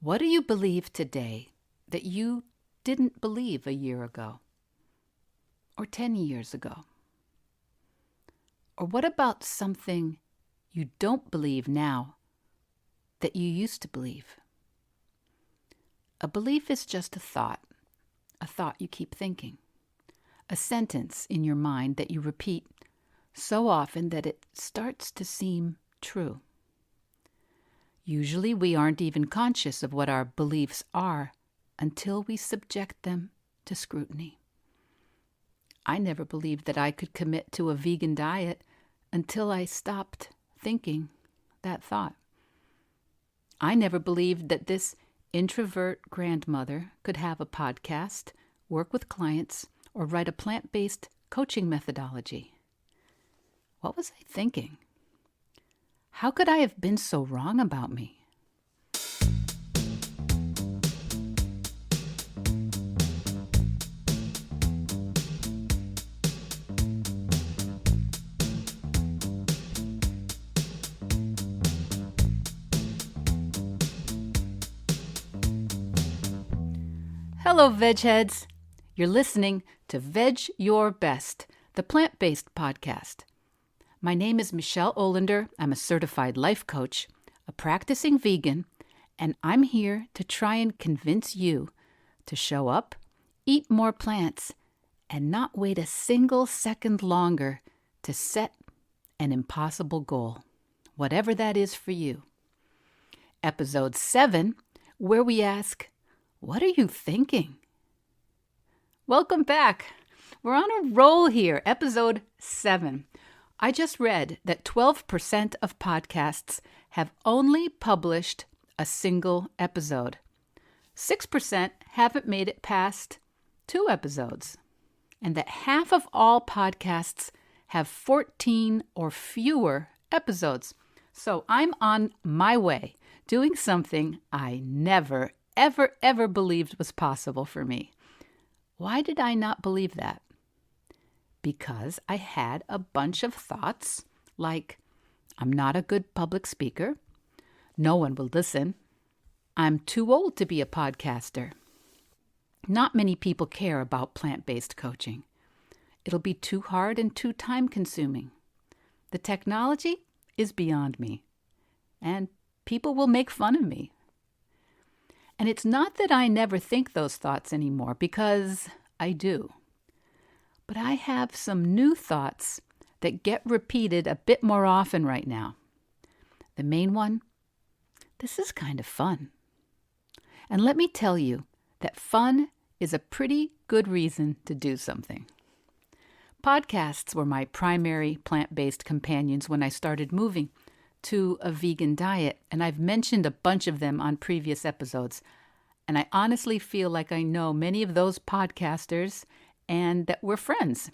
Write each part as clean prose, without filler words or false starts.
What do you believe today that you didn't believe a year ago? Or 10 years ago? Or what about something you don't believe now that you used to believe? A belief is just a thought you keep thinking, a sentence in your mind that you repeat so often that it starts to seem true. Usually we aren't even conscious of what our beliefs are until we subject them to scrutiny. I never believed that I could commit to a vegan diet until I stopped thinking that thought. I never believed that this introvert grandmother could have a podcast, work with clients, or write a plant-based coaching methodology. What was I thinking? How could I have been so wrong about me? Hello, Veg Heads. You're listening to Veg Your Best, the plant-based podcast. My name is Michelle Olander. I'm a certified life coach, a practicing vegan, and I'm here to try and convince you to show up, eat more plants, and not wait a single second longer to set an impossible goal, whatever that is for you. Episode 7, where we ask, what are you thinking? Welcome back. We're on a roll here, episode 7. I just read that 12% of podcasts have only published a single episode. 6% haven't made it past 2 episodes. And that half of all podcasts have 14 or fewer episodes. So I'm on my way, doing something I never, ever believed was possible for me. Why did I not believe that? Because I had a bunch of thoughts like, I'm not a good public speaker. No one will listen. I'm too old to be a podcaster. Not many people care about plant-based coaching. It'll be too hard and too time-consuming. The technology is beyond me, and people will make fun of me. And it's not that I never think those thoughts anymore, because I do. But I have some new thoughts that get repeated a bit more often right now. The main one, this is kind of fun. And let me tell you that fun is a pretty good reason to do something. Podcasts were my primary plant-based companions when I started moving to a vegan diet, and I've mentioned a bunch of them on previous episodes. And I honestly feel like I know many of those podcasters and that we're friends,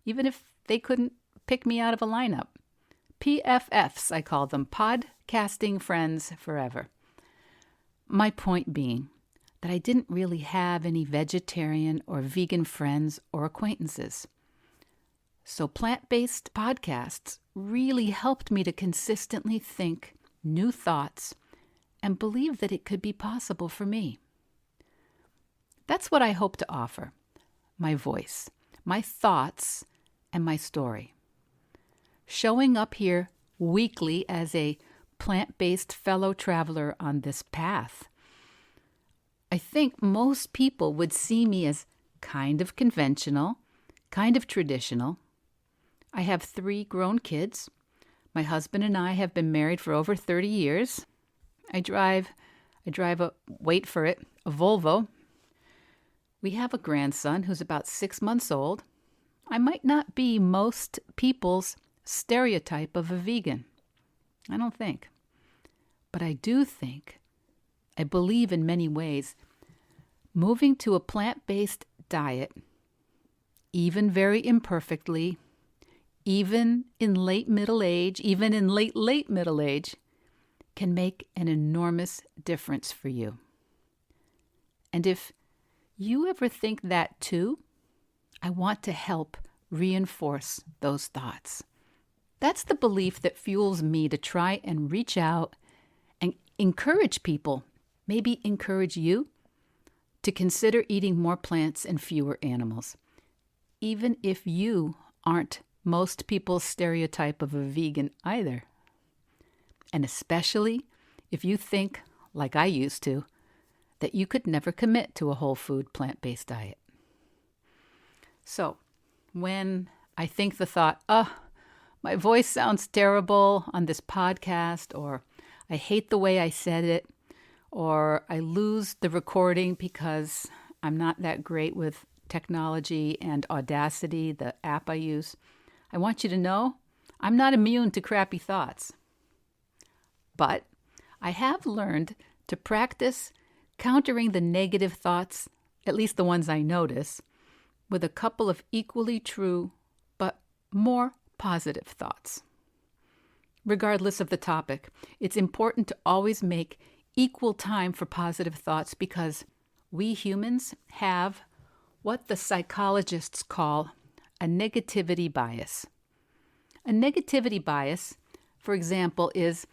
even if they couldn't pick me out of a lineup. PFFs, I call them, podcasting friends forever. My point being that I didn't really have any vegetarian or vegan friends or acquaintances. So plant-based podcasts really helped me to consistently think new thoughts and believe that it could be possible for me. That's what I hope to offer. My voice, my thoughts, and my story. Showing up here weekly as a plant-based fellow traveler on this path. I think most people would see me as kind of conventional, kind of traditional. I have 3 grown kids. My husband and I have been married for over 30 years. I drive wait for it, a Volvo. We have a grandson who's about 6 months old. I might not be most people's stereotype of a vegan. I don't think. But I do think, I believe in many ways, moving to a plant-based diet, even very imperfectly, even in late middle age, even in late middle age, can make an enormous difference for you. And if you ever think that too, I want to help reinforce those thoughts. That's the belief that fuels me to try and reach out and encourage people maybe encourage you to consider eating more plants and fewer animals, even if you aren't most people's stereotype of a vegan either. And especially if you think, like I used to, that you could never commit to a whole food plant-based diet. So, when I think the thought, my voice sounds terrible on this podcast, or I hate the way I said it, or I lose the recording because I'm not that great with technology and Audacity, the app I use, I want you to know I'm not immune to crappy thoughts. But I have learned to practice countering the negative thoughts, at least the ones I notice, with a couple of equally true but more positive thoughts. Regardless of the topic, it's important to always make equal time for positive thoughts because we humans have what the psychologists call a negativity bias. A negativity bias, for example, is,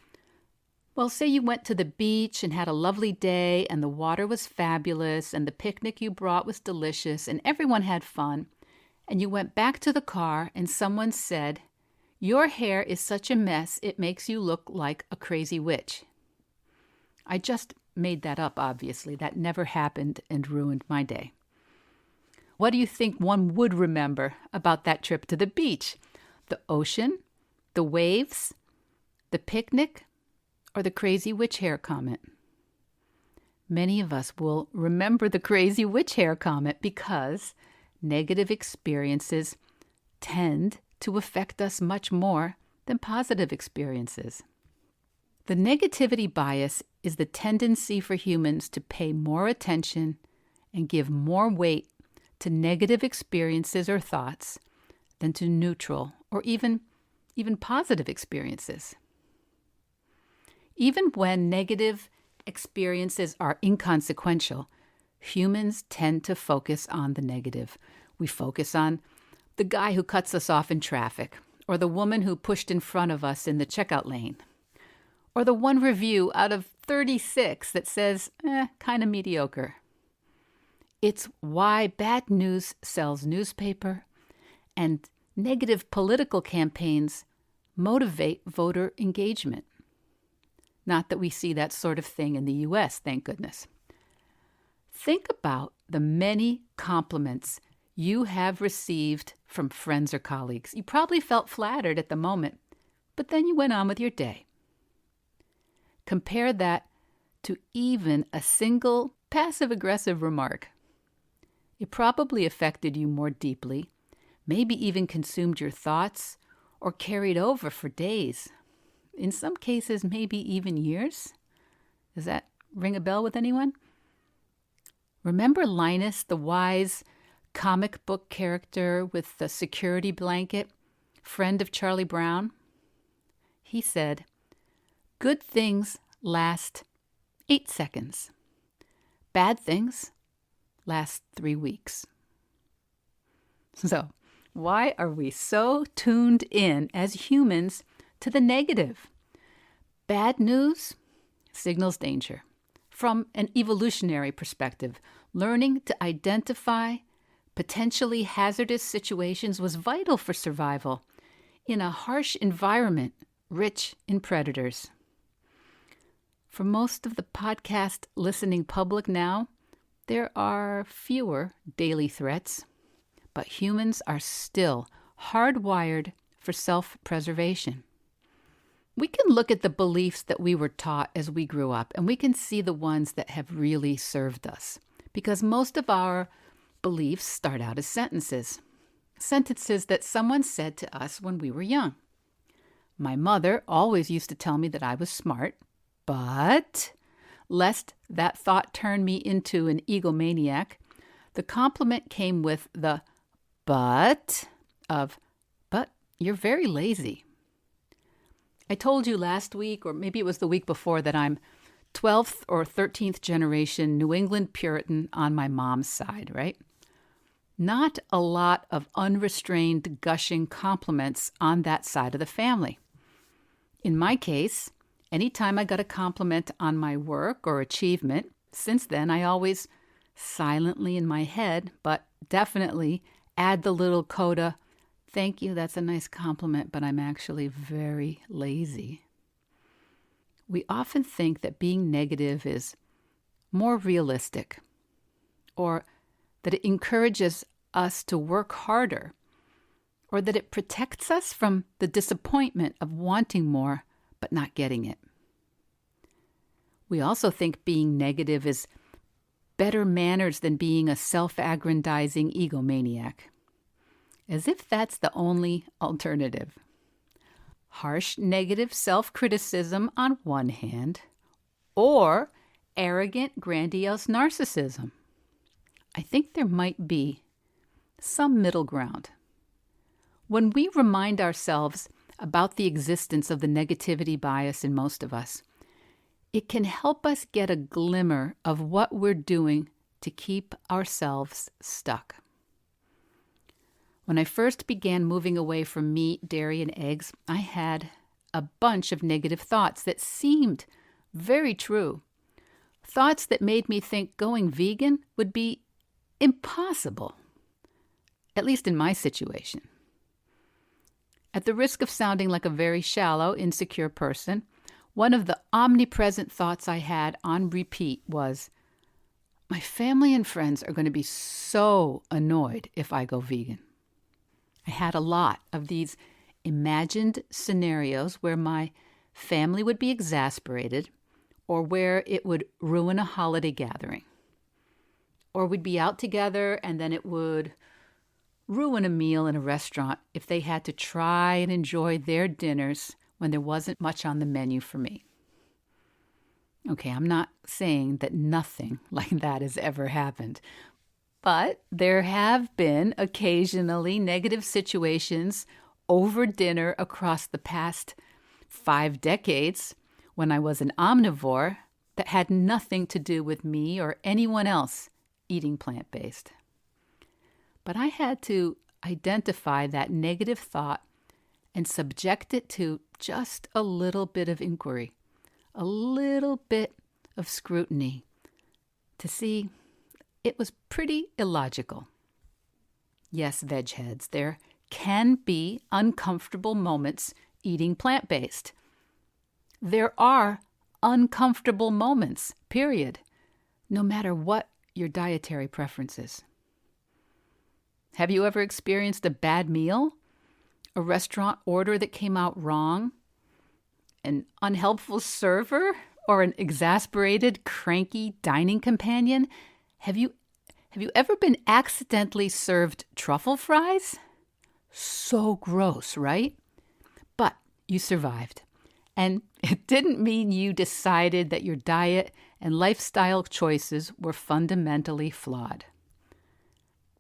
well, say you went to the beach and had a lovely day and the water was fabulous and the picnic you brought was delicious and everyone had fun, and you went back to the car and someone said, "Your hair is such a mess, it makes you look like a crazy witch." I just made that up, obviously. That never happened and ruined my day. What do you think one would remember about that trip to the beach? The ocean, the waves, the picnic, or the crazy witch hair comment? Many of us will remember the crazy witch hair comment because negative experiences tend to affect us much more than positive experiences. The negativity bias is the tendency for humans to pay more attention and give more weight to negative experiences or thoughts than to neutral or even positive experiences. Even when negative experiences are inconsequential, humans tend to focus on the negative. We focus on the guy who cuts us off in traffic, or the woman who pushed in front of us in the checkout lane, or the one review out of 36 that says, kind of mediocre. It's why bad news sells newspaper and negative political campaigns motivate voter engagement. Not that we see that sort of thing in the U.S., thank goodness. Think about the many compliments you have received from friends or colleagues. You probably felt flattered at the moment, but then you went on with your day. Compare that to even a single passive-aggressive remark. It probably affected you more deeply, maybe even consumed your thoughts or carried over for days. In some cases, maybe even years. Does that ring a bell with anyone? Remember Linus, the wise comic book character with the security blanket, friend of Charlie Brown? He said, "Good things last 8 seconds. Bad things last 3 weeks." So, why are we so tuned in as humans to the negative? Bad news signals danger. From an evolutionary perspective, learning to identify potentially hazardous situations was vital for survival in a harsh environment rich in predators. For most of the podcast listening public now, there are fewer daily threats, but humans are still hardwired for self-preservation. We can look at the beliefs that we were taught as we grew up, and we can see the ones that have really served us, because most of our beliefs start out as sentences that someone said to us when we were young. My mother always used to tell me that I was smart, but lest that thought turn me into an egomaniac, the compliment came with the but of, "But you're very lazy." I told you last week, or maybe it was the week before, that I'm 12th or 13th generation New England Puritan on my mom's side, right? Not a lot of unrestrained gushing compliments on that side of the family. In my case, Anytime I got a compliment on my work or achievement, since then I always silently in my head, but definitely add the little coda, "Thank you, that's a nice compliment, but I'm actually very lazy." We often think that being negative is more realistic, or that it encourages us to work harder, or that it protects us from the disappointment of wanting more but not getting it. We also think being negative is better manners than being a self-aggrandizing egomaniac, as if that's the only alternative. Harsh negative self-criticism on one hand, or arrogant grandiose narcissism. I think there might be some middle ground. When we remind ourselves about the existence of the negativity bias in most of us, it can help us get a glimmer of what we're doing to keep ourselves stuck. When I first began moving away from meat, dairy, and eggs, I had a bunch of negative thoughts that seemed very true. Thoughts that made me think going vegan would be impossible, at least in my situation. At the risk of sounding like a very shallow, insecure person, one of the omnipresent thoughts I had on repeat was, my family and friends are going to be so annoyed if I go vegan. I had a lot of these imagined scenarios where my family would be exasperated, or where it would ruin a holiday gathering. Or we'd be out together and then it would ruin a meal in a restaurant if they had to try and enjoy their dinners when there wasn't much on the menu for me. Okay, I'm not saying that nothing like that has ever happened, but there have been occasionally negative situations over dinner across the past 5 decades when I was an omnivore that had nothing to do with me or anyone else eating plant-based. But I had to identify that negative thought and subject it to just a little bit of inquiry, a little bit of scrutiny to see it was pretty illogical. Yes, veg heads, there can be uncomfortable moments eating plant-based. There are uncomfortable moments, period, no matter what your dietary preferences. Have you ever experienced a bad meal? A restaurant order that came out wrong? An unhelpful server? Or an exasperated, cranky dining companion? Have you ever been accidentally served truffle fries? So gross, right? But you survived. And it didn't mean you decided that your diet and lifestyle choices were fundamentally flawed.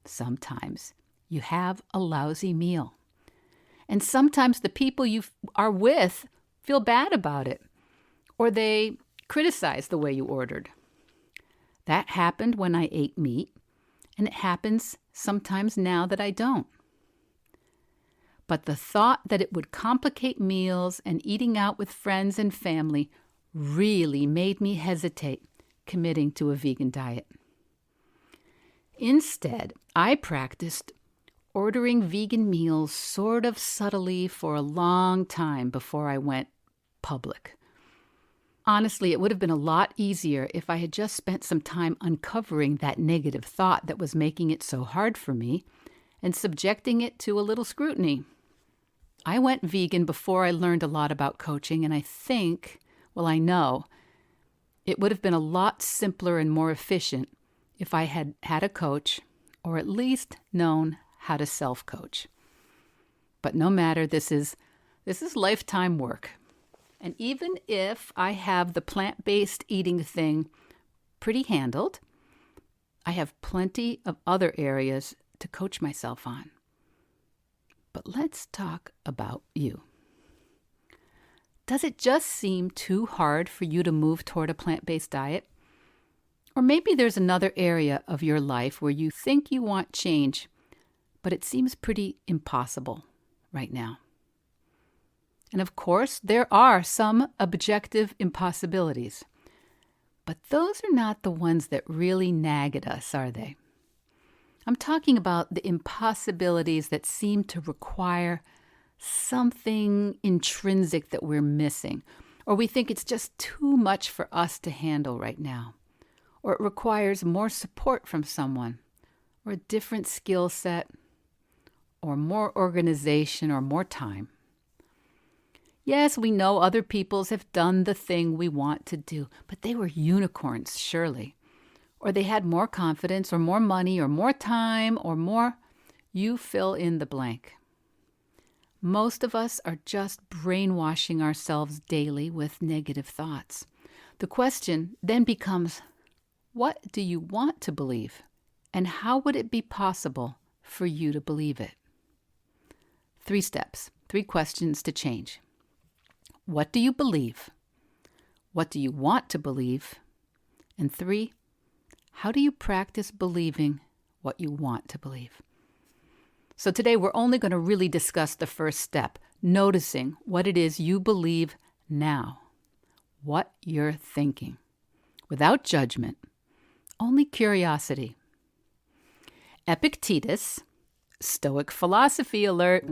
Sometimes you have a lousy meal. And sometimes the people you are with feel bad about it, or they criticize the way you ordered. That happened when I ate meat, and it happens sometimes now that I don't. But the thought that it would complicate meals and eating out with friends and family really made me hesitate committing to a vegan diet. Instead, I practiced ordering vegan meals sort of subtly for a long time before I went public. Honestly, it would have been a lot easier if I had just spent some time uncovering that negative thought that was making it so hard for me and subjecting it to a little scrutiny. I went vegan before I learned a lot about coaching, and I know, it would have been a lot simpler and more efficient if I had had a coach, or at least known how to self-coach. But no matter, this is lifetime work. And even if I have the plant-based eating thing pretty handled, I have plenty of other areas to coach myself on. But let's talk about you. Does it just seem too hard for you to move toward a plant-based diet? Or maybe there's another area of your life where you think you want change, but it seems pretty impossible right now. And of course, there are some objective impossibilities. But those are not the ones that really nag at us, are they? I'm talking about the impossibilities that seem to require something intrinsic that we're missing, or we think it's just too much for us to handle right now, or it requires more support from someone, or a different skill set, or more organization, or more time. Yes, we know other peoples have done the thing we want to do, but they were unicorns, surely. Or they had more confidence, or more money, or more time, or more. You fill in the blank. Most of us are just brainwashing ourselves daily with negative thoughts. The question then becomes, what do you want to believe? And how would it be possible for you to believe it? 3 steps, 3 questions to change. What do you believe? What do you want to believe? And 3, how do you practice believing what you want to believe? So today we're only going to really discuss the first step, noticing what it is you believe now, what you're thinking, without judgment, only curiosity. Epictetus, Stoic philosophy alert.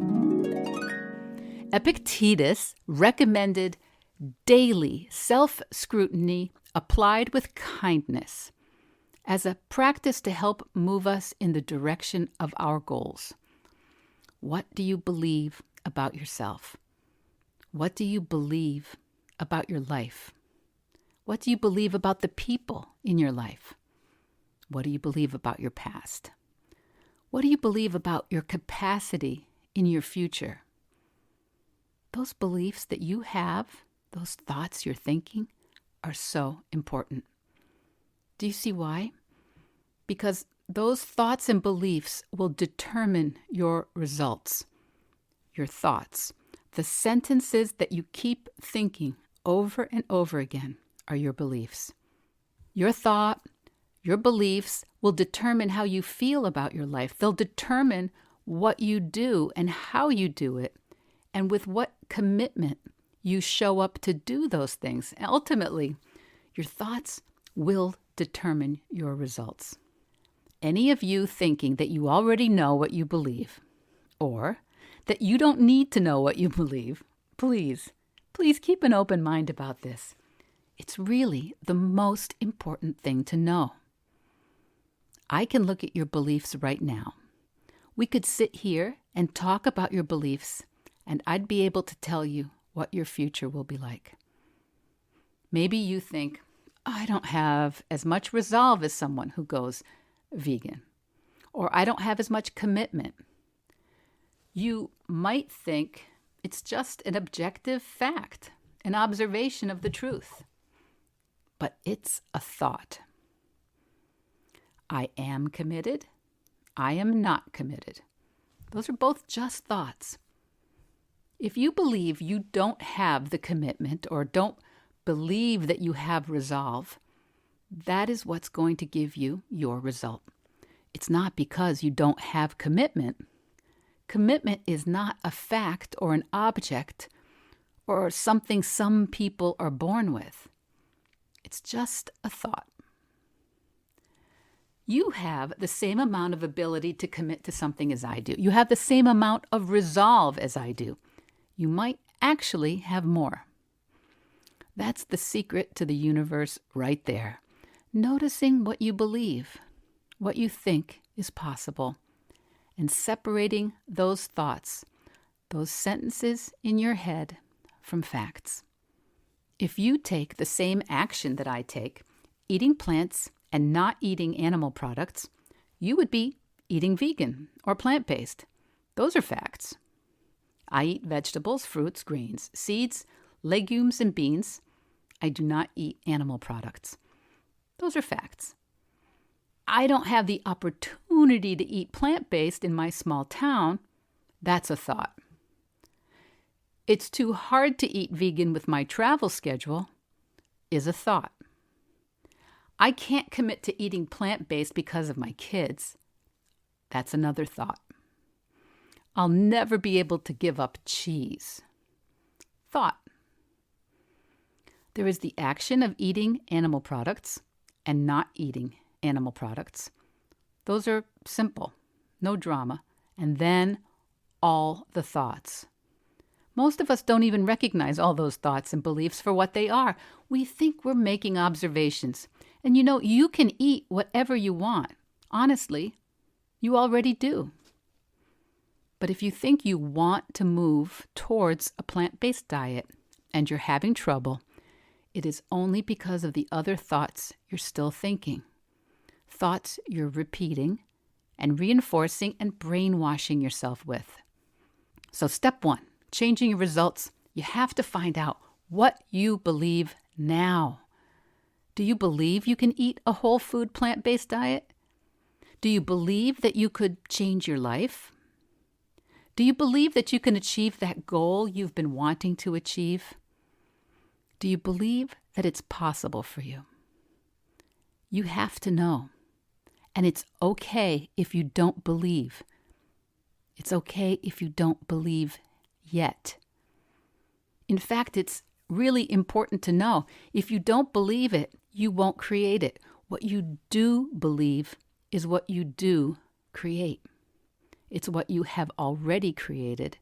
Epictetus recommended daily self-scrutiny applied with kindness as a practice to help move us in the direction of our goals. What do you believe about yourself? What do you believe about your life? What do you believe about the people in your life? What do you believe about your past? What do you believe about your capacity in your future? Those beliefs that you have, those thoughts you're thinking, are so important. Do you see why? Because those thoughts and beliefs will determine your results, your thoughts. The sentences that you keep thinking over and over again are your beliefs. Your thought, your beliefs will determine how you feel about your life. They'll determine what you do and how you do it, and with what commitment you show up to do those things. And ultimately, your thoughts will determine your results. Any of you thinking that you already know what you believe, or that you don't need to know what you believe, please keep an open mind about this. It's really the most important thing to know. I can look at your beliefs right now. We could sit here and talk about your beliefs, and I'd be able to tell you what your future will be like. Maybe you think, I don't have as much resolve as someone who goes vegan, or I don't have as much commitment. You might think it's just an objective fact, an observation of the truth. But it's a thought. I am committed. I am not committed. Those are both just thoughts. If you believe you don't have the commitment or don't believe that you have resolve, that is what's going to give you your result. It's not because you don't have commitment. Commitment is not a fact or an object or something some people are born with. It's just a thought. You have the same amount of ability to commit to something as I do. You have the same amount of resolve as I do. You might actually have more. That's the secret to the universe right there. Noticing what you believe, what you think is possible, and separating those thoughts, those sentences in your head from facts. If you take the same action that I take, eating plants and not eating animal products, you would be eating vegan or plant-based. Those are facts. I eat vegetables, fruits, grains, seeds, legumes, and beans. I do not eat animal products. Those are facts. I don't have the opportunity to eat plant-based in my small town. That's a thought. It's too hard to eat vegan with my travel schedule is a thought. I can't commit to eating plant-based because of my kids. That's another thought. I'll never be able to give up cheese. thought. There is the action of eating animal products and not eating animal products. Those are simple, no drama. And then all the thoughts. Most of us don't even recognize all those thoughts and beliefs for what they are. We think we're making observations. And you can eat whatever you want. Honestly, you already do. But if you think you want to move towards a plant-based diet and you're having trouble, it is only because of the other thoughts you're still thinking. Thoughts you're repeating and reinforcing and brainwashing yourself with. So step 1, changing your results, you have to find out what you believe now. Do you believe you can eat a whole food plant-based diet? Do you believe that you could change your life? Do you believe that you can achieve that goal you've been wanting to achieve? Do you believe that it's possible for you? You have to know. And it's okay if you don't believe. It's okay if you don't believe yet. In fact, it's really important to know. If you don't believe it, you won't create it. What you do believe is what you do create. It's what you have already created.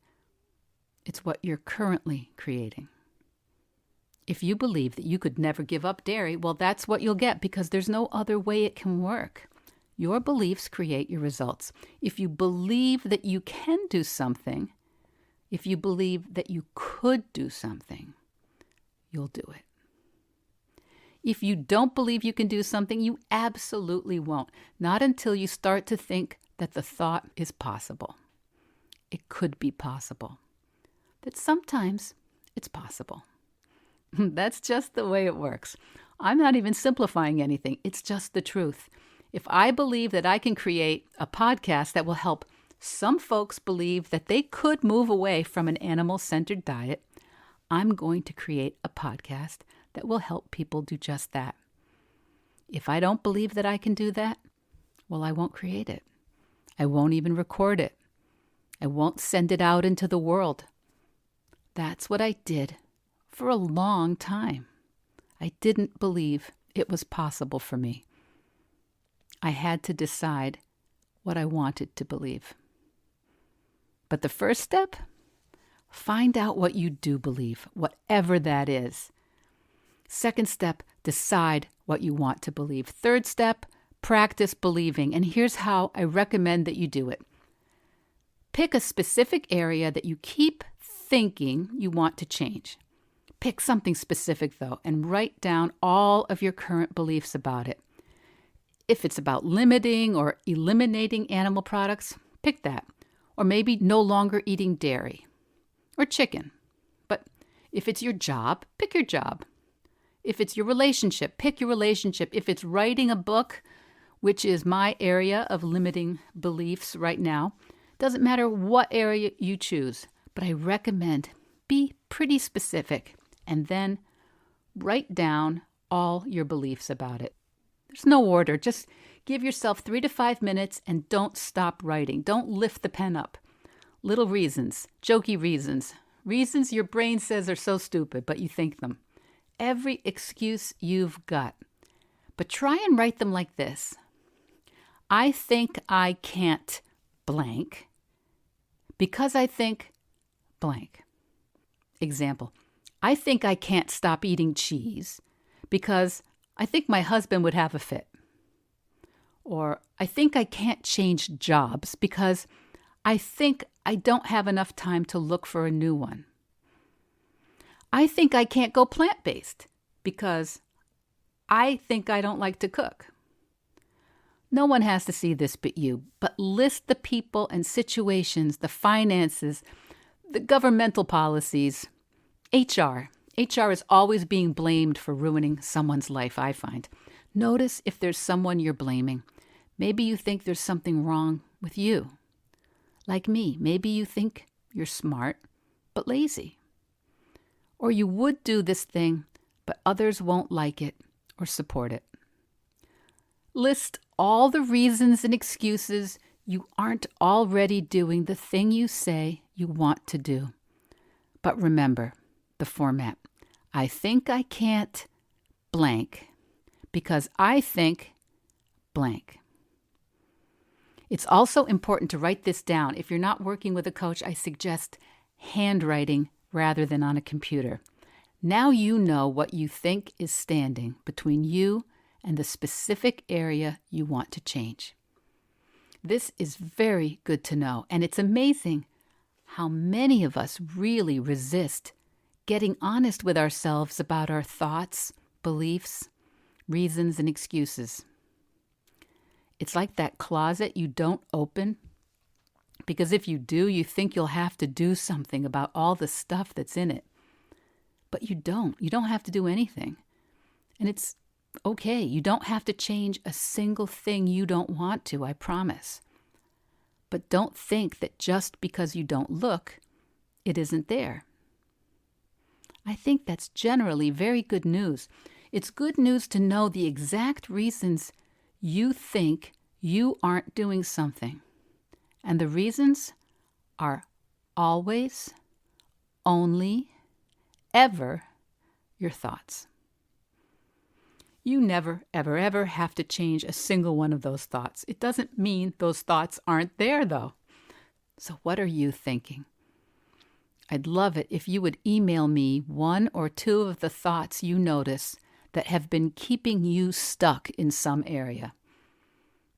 It's what you're currently creating. If you believe that you could never give up dairy, well, that's what you'll get because there's no other way it can work. Your beliefs create your results. If you believe that you can do something, if you believe that you could do something, you'll do it. If you don't believe you can do something, you absolutely won't. Not until you start to think that the thought is possible. It could be possible. That sometimes it's possible. That's just the way it works. I'm not even simplifying anything. It's just the truth. If I believe that I can create a podcast that will help some folks believe that they could move away from an animal-centered diet, I'm going to create a podcast that will help people do just that. If I don't believe that I can do that, well, I won't create it. I won't even record it. I won't send it out into the world. That's what I did for a long time. I didn't believe it was possible for me. I had to decide what I wanted to believe. But the first step, find out what you do believe, whatever that is. Second step, decide what you want to believe. Third step, practice believing. And here's how I recommend that you do it. Pick a specific area that you keep thinking you want to change. Pick something specific, though, and write down all of your current beliefs about it. If it's about limiting or eliminating animal products, pick that. Or maybe no longer eating dairy or chicken. But if it's your job, pick your job. If it's your relationship, pick your relationship. If it's writing a book, which is my area of limiting beliefs right now, doesn't matter what area you choose, but I recommend be pretty specific and then write down all your beliefs about it. There's no order. Just give yourself 3 to 5 minutes and don't stop writing. Don't lift the pen up. Little reasons, jokey reasons, reasons your brain says are so stupid, but you think them. Every excuse you've got. But try and write them like this. I think I can't blank because I think blank. Example, I think I can't stop eating cheese because I think my husband would have a fit. Or I think I can't change jobs because I think I don't have enough time to look for a new one. I think I can't go plant-based because I think I don't like to cook. No one has to see this but you, but list the people and situations, the finances, the governmental policies, HR. HR is always being blamed for ruining someone's life, I find. Notice if there's someone you're blaming. Maybe you think there's something wrong with you. Like me, maybe you think you're smart but lazy. Or you would do this thing, but others won't like it or support it. List all the reasons and excuses you aren't already doing the thing you say you want to do. But remember, the format. I think I can't blank because I think blank. It's also important to write this down. If you're not working with a coach, I suggest handwriting rather than on a computer. Now you know what you think is standing between you and the specific area you want to change. This is very good to know, and it's amazing how many of us really resist getting honest with ourselves about our thoughts, beliefs, reasons, and excuses. It's like that closet you don't open, because if you do, you think you'll have to do something about all the stuff that's in it. But you don't. You don't have to do anything. And it's okay. You don't have to change a single thing you don't want to, I promise. But don't think that just because you don't look, it isn't there. I think that's generally very good news. It's good news to know the exact reasons you think you aren't doing something. And the reasons are always, only, ever your thoughts. You never, ever, ever have to change a single one of those thoughts. It doesn't mean those thoughts aren't there, though. So what are you thinking? I'd love it if you would email me one or two of the thoughts you notice that have been keeping you stuck in some area.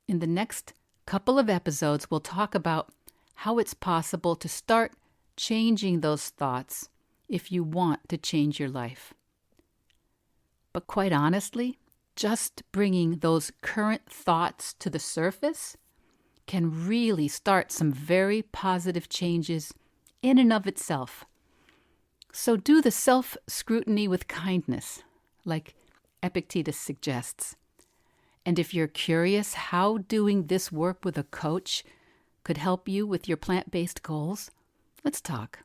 In the next couple of episodes, we'll talk about how it's possible to start changing those thoughts if you want to change your life. But quite honestly, just bringing those current thoughts to the surface can really start some very positive changes in and of itself. So do the self-scrutiny with kindness, like Epictetus suggests. And if you're curious how doing this work with a coach could help you with your plant-based goals, let's talk.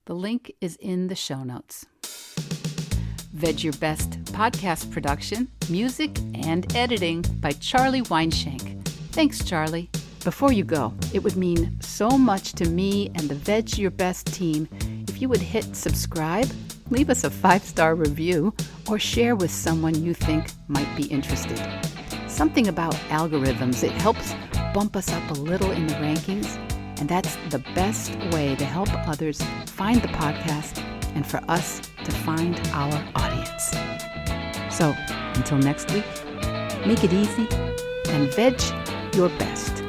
The link is in the show notes. Vedge Your Best podcast production, music, and editing by Charlie Weinshank. Thanks, Charlie. Before you go, it would mean so much to me and the Vedge Your Best team if you would hit subscribe, leave us a 5-star review, or share with someone you think might be interested. Something about algorithms, it helps bump us up a little in the rankings, and that's the best way to help others find the podcast and for us to find our audience. So, until next week, make it easy and veg your best.